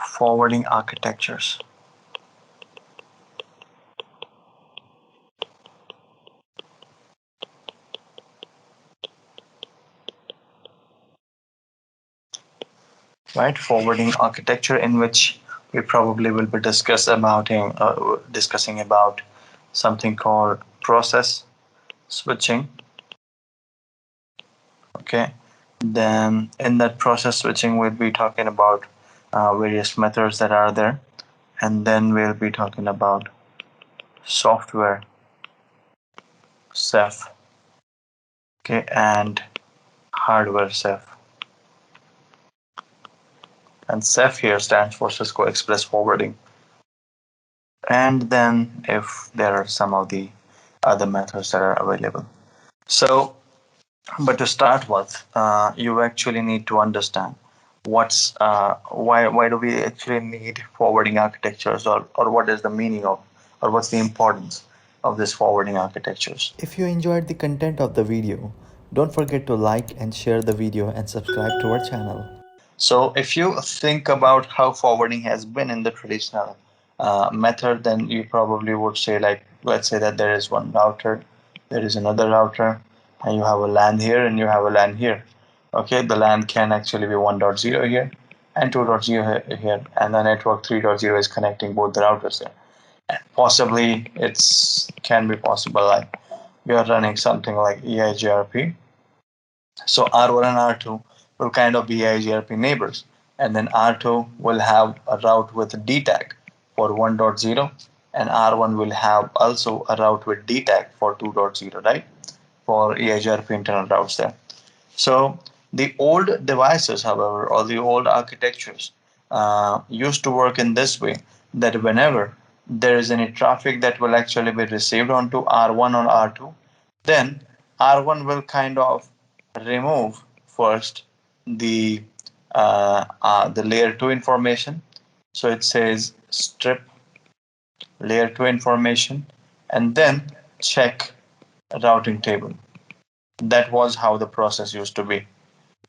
forwarding architectures. Right, forwarding architecture, in which we probably will be discussing about something called process switching. Okay, then in that process switching, we'll be talking about various methods that are there, and then we'll be talking about software Ceph, okay, and hardware Ceph. And Ceph here stands for Cisco Express Forwarding. And then if there are some of the other methods that are available. So, but to start with, you actually need to understand why do we actually need forwarding architectures, or what is the meaning of, or what's the importance of this forwarding architectures. If you enjoyed the content of the video, don't forget to like and share the video and subscribe to our channel. So if you think about how forwarding has been in the traditional method, then you probably would say, like, let's say that there is one router, there is another router, and you have a LAN here and you have a LAN here. Okay, the LAN can actually be 1.0 here and 2.0 here, and the network 3.0 is connecting both the routers there. And possibly it's can be possible like we are running something like EIGRP. So R1 and R2 will kind of be EIGRP neighbors, and then R2 will have a route with D tag for 1.0, and R1 will have also a route with D tag for 2.0, right? For EIGRP internal routes there. So the old devices, however, or the old architectures used to work in this way, that whenever there is any traffic that will actually be received onto R1 or R2, then R1 will kind of remove first the the layer 2 information. So it says strip layer 2 information and then check routing table. That was how the process used to be.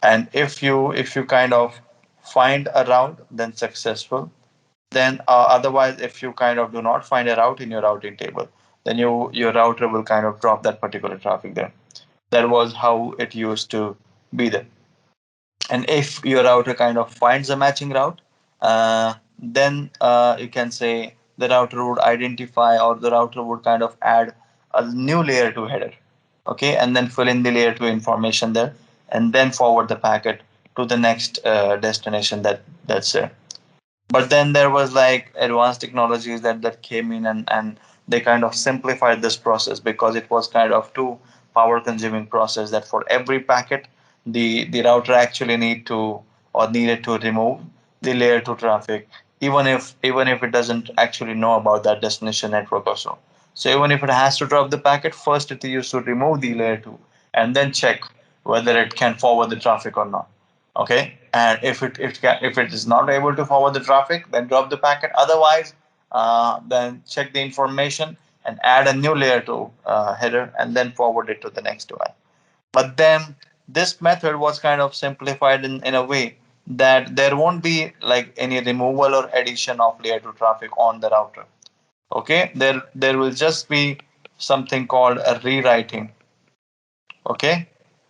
And if you kind of find a route, then successful. Then otherwise, if you kind of do not find a route in your routing table, then your router will kind of drop that particular traffic there. That was how it used to be there. And if your router kind of finds a matching route, then you can say the router would identify, or the router would kind of add a new layer 2 header, okay, and then fill in the layer 2 information there, and then forward the packet to the next destination that's there. But then there was like advanced technologies that came in, and they kind of simplified this process, because it was kind of too power consuming process, that for every packet the router actually needed to remove the layer 2 traffic, even if it doesn't actually know about that destination network or so. So even if it has to drop the packet, first it used to remove the layer 2 and then check whether it can forward the traffic or not. Okay, and if it is not able to forward the traffic, then drop the packet. Otherwise, then check the information and add a new layer to header, and then forward it to the next device. But then this method was kind of simplified in a way that there won't be like any removal or addition of layer 2 traffic on the router. Okay, there will just be something called a rewriting, okay,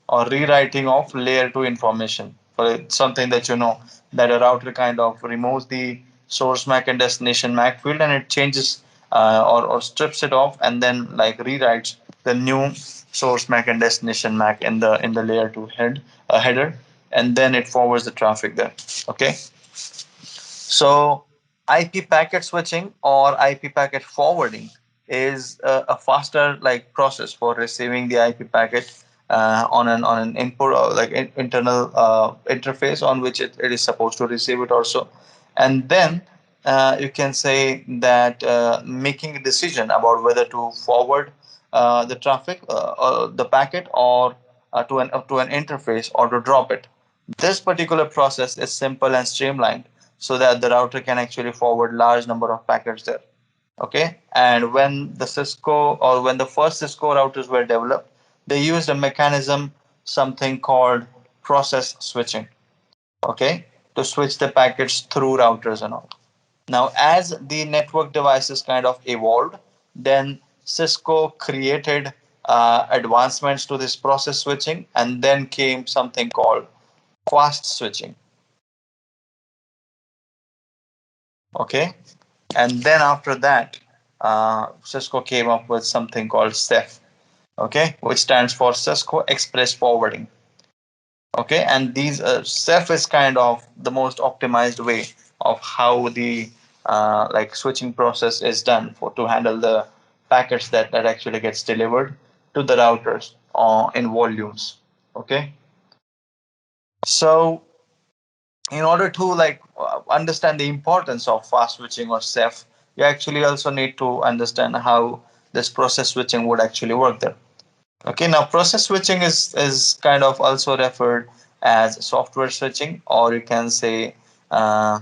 or rewriting of layer 2 information. For something that that a router kind of removes the source MAC and destination MAC field, and it changes or strips it off, and then like rewrites the new source MAC and destination MAC in the layer 2 header, and then it forwards the traffic there. Okay, so IP packet switching or IP packet forwarding is a faster like process for receiving the IP packet on an input, or like internal interface on which it is supposed to receive it also, and then you can say that making a decision about whether to forward the traffic or the packet, or to an interface, or to drop it. This particular process is simple and streamlined, so that the router can actually forward large number of packets there. Okay, and when the first Cisco routers were developed, they used a mechanism, something called process switching. Okay, to switch the packets through routers and all. Now, as the network devices kind of evolved, then Cisco created advancements to this process switching, and then came something called fast switching. Okay, and then after that, Cisco came up with something called Ceph. Okay, which stands for Cisco Express Forwarding. Okay, and these Ceph is kind of the most optimized way of how the like switching process is done for to handle the packets that actually gets delivered to the routers in volumes. Okay, so in order to like understand the importance of fast switching or Ceph, you actually also need to understand how this process switching would actually work there. Okay, now process switching is kind of also referred as software switching, or you can say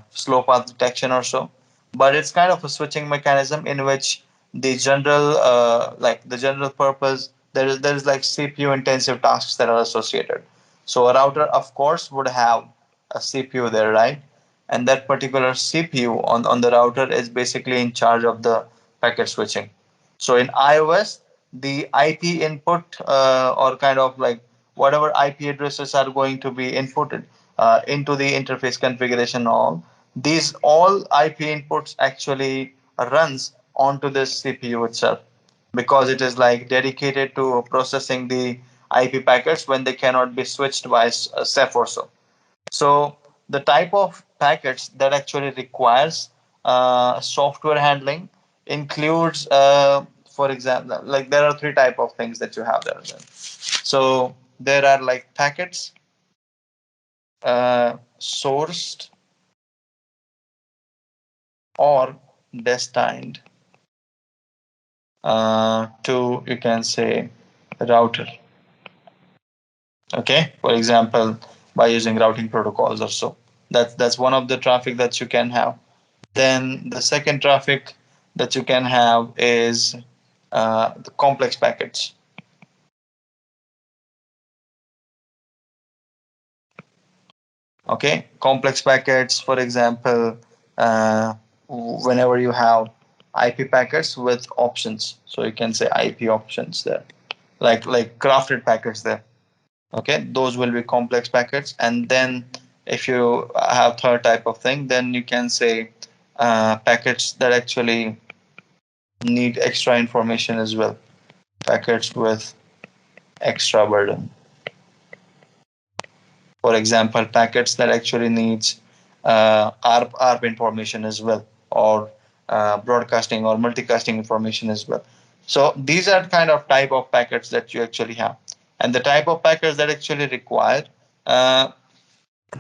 slow path detection or so. But it's kind of a switching mechanism in which the general like the general purpose there is like CPU intensive tasks that are associated. So a router, of course, would have a CPU there, right? And that particular CPU on the router is basically in charge of the packet switching. So in iOS, the IP input or kind of like whatever IP addresses are going to be inputted into the interface configuration, all IP inputs actually runs onto this CPU itself, because it is like dedicated to processing the IP packets when they cannot be switched by Ceph or so. So the type of packets that actually requires software handling includes, for example, like there are three type of things that you have there. So there are like packets sourced or destined to, you can say, router. Okay, for example, by using routing protocols or so. That's one of the traffic that you can have. Then the second traffic that you can have is the complex packets. Okay, complex packets, for example, whenever you have IP packets with options, so you can say IP options there, like crafted packets there. Okay, those will be complex packets. And then if you have third type of thing, then you can say packets that actually need extra information as well, packets with extra burden. For example, packets that actually needs ARP information as well, or broadcasting or multicasting information as well. So these are kind of type of packets that you actually have, and the type of packets that actually require uh,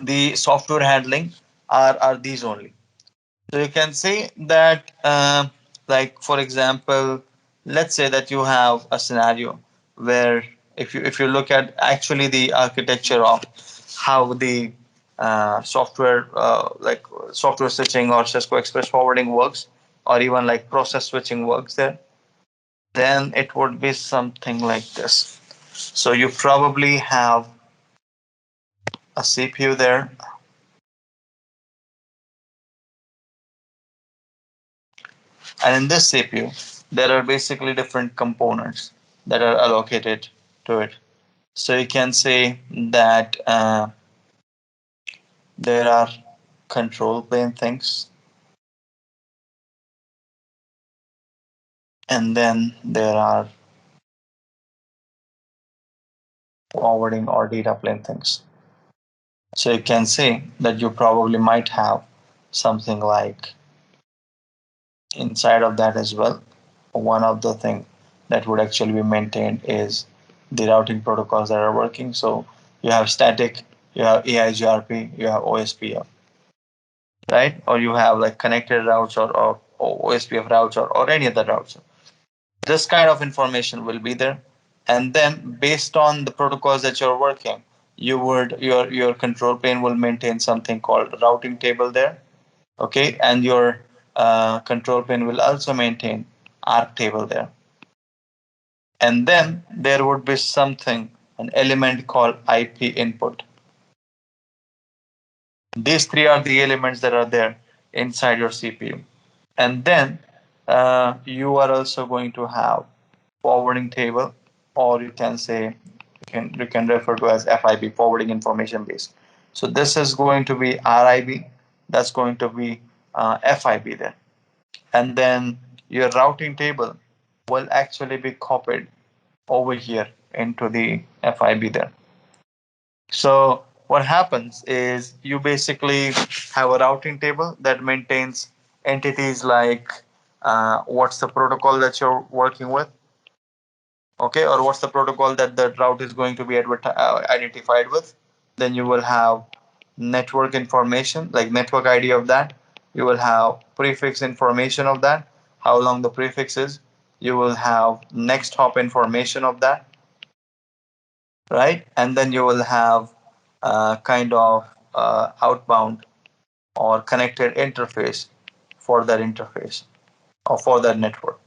the software handling are these only. So you can say that, like for example, let's say that you have a scenario where if you look at actually the architecture of how the software like software switching or Cisco Express forwarding works, or even like process switching works there, then it would be something like this. So you probably have a CPU there, and in this CPU, there are basically different components that are allocated to it. So you can say that there are control plane things, and then there are forwarding or data plane things. So you can say that you probably might have something like inside of that as well. One of the thing that would actually be maintained is the routing protocols that are working. So you have static, you have AIGRP, you have OSPF, right? Or you have like connected routes, or OSPF routes, or any other routes. This kind of information will be there. And then based on the protocols that you're working, your control plane will maintain something called routing table there. Okay, and your control plane will also maintain arc table there. And then there would be something, an element called IP input. These three are the elements that are there inside your CPU. And then you are also going to have forwarding table, or you can say you can refer to as FIB, forwarding information base. So this is going to be RIB, that's going to be FIB there. And then your routing table will actually be copied over here into the FIB there. So what happens is you basically have a routing table that maintains entities like what's the protocol that you're working with, okay, or what's the protocol that the route is going to be identified with. Then you will have network information, like network ID of that. You will have prefix information of that, how long the prefix is. You will have next hop information of that, right? And then you will have kind of outbound or connected interface for that interface or for that network.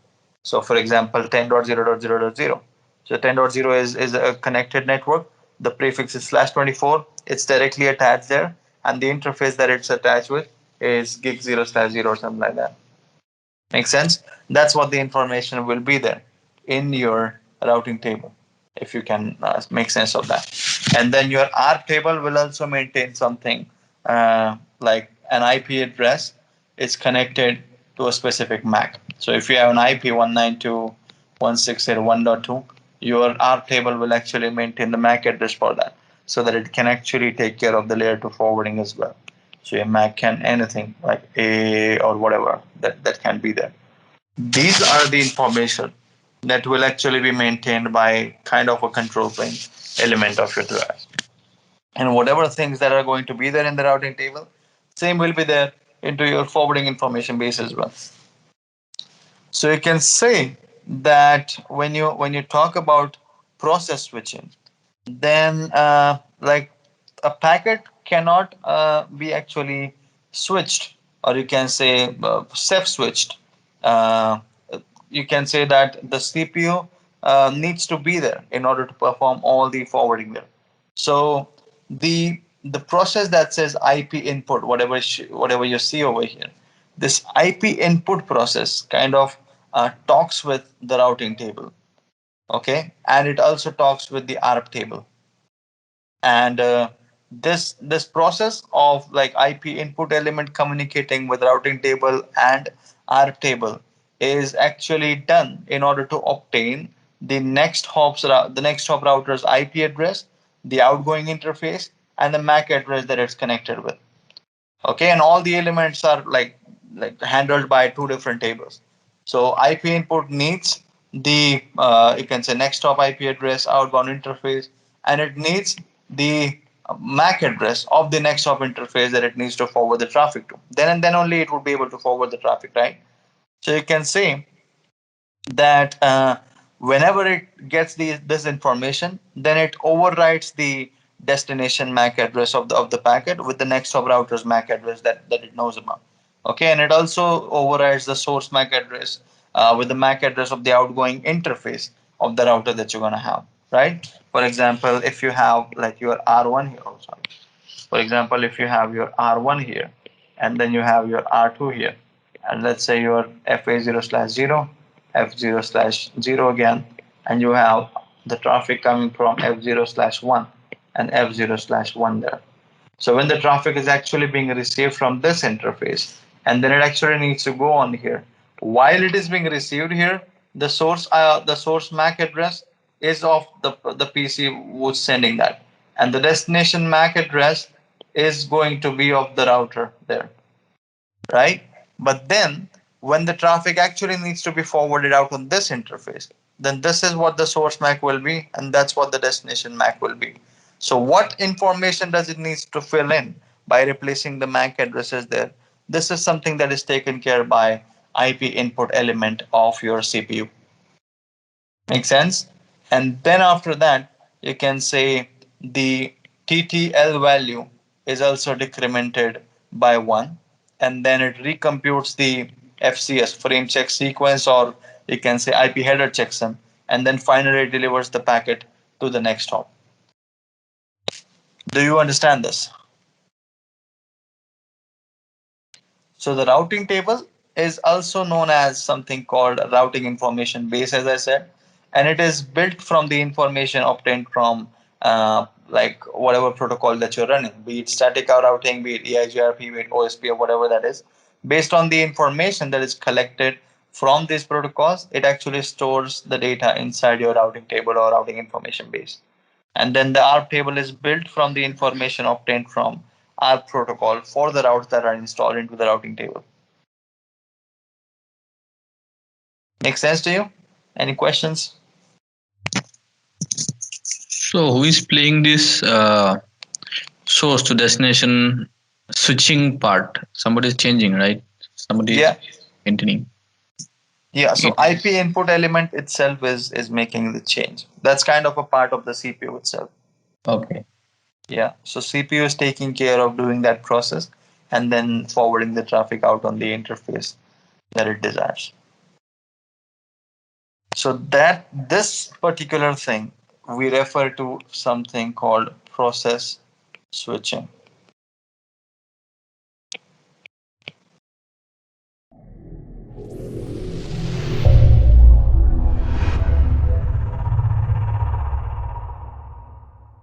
So, for example, 10.0.0.0. So 10.0 is a connected network. The prefix is /24. It's directly attached there, and the interface that it's attached with is gig 0/0 or something like that. Make sense? That's what the information will be there in your routing table, if you can make sense of that. And then your ARP table will also maintain something like an IP address is connected to a specific MAC. So if you have an IP 192.168.1.2, your ARP table will actually maintain the MAC address for that, so that it can actually take care of the layer 2 forwarding as well. So your Mac can anything like A or whatever that can be there. These are the information that will actually be maintained by kind of a control plane element of your device. And whatever things that are going to be there in the routing table, same will be there into your forwarding information base as well. So you can say that when you talk about process switching, then like a packet cannot be actually switched, or you can say self switched. Uh, you can say that the CPU needs to be there in order to perform all the forwarding there. So the process that says IP input, whatever you see over here, this IP input process kind of talks with the routing table, okay, and it also talks with the ARP table. And this process of like IP input element communicating with routing table and ARP table is actually done in order to obtain the next hop router's IP address, the outgoing interface, and the MAC address that it's connected with. Okay, and all the elements are like handled by two different tables. So IP input needs the you can say next hop IP address, outbound interface, and it needs the MAC address of the next hop interface that it needs to forward the traffic to. Then and then only it would be able to forward the traffic, right? So you can say that whenever it gets this information, then it overwrites the destination MAC address of the packet with the next hop router's MAC address that it knows about. Okay, and it also overrides the source MAC address with the MAC address of the outgoing interface of the router that you're gonna have, right? For example, if you have like your R1 here, oh, sorry. For example, if you have your R1 here, and then you have your R2 here, and let's say your FA0/0, F0/0 again, and you have the traffic coming from F0/1 and F0/1 there. So when the traffic is actually being received from this interface, and then it actually needs to go on here. While it is being received here, the source MAC address is of the PC who's sending that, and the destination MAC address is going to be of the router there, right? But then when the traffic actually needs to be forwarded out on this interface, then this is what the source MAC will be, and that's what the destination MAC will be. So what information does it need to fill in by replacing the MAC addresses there? This is something that is taken care by IP input element of your CPU. Make sense? And then after that, you can say the TTL value is also decremented by 1, and then it recomputes the FCS, frame check sequence, or you can say IP header checksum, and then finally delivers the packet to the next hop. Do you understand this? So the routing table is also known as something called routing information base, as I said, and it is built from the information obtained from like whatever protocol that you're running, be it static routing, be it EIGRP, be it OSP, or whatever that is. Based on the information that is collected from these protocols, it actually stores the data inside your routing table or routing information base. And then the ARP table is built from the information obtained from ARP protocol for the routes that are installed into the routing table. Make sense to you? Any questions? So who is playing this source to destination switching part? Somebody is changing, right? Somebody is Yeah. maintaining Yeah. So it. IP input element itself is making the change. That's kind of a part of the CPU itself. Okay. Yeah. So CPU is taking care of doing that process and then forwarding the traffic out on the interface that it desires. So that this particular thing we refer to something called process switching.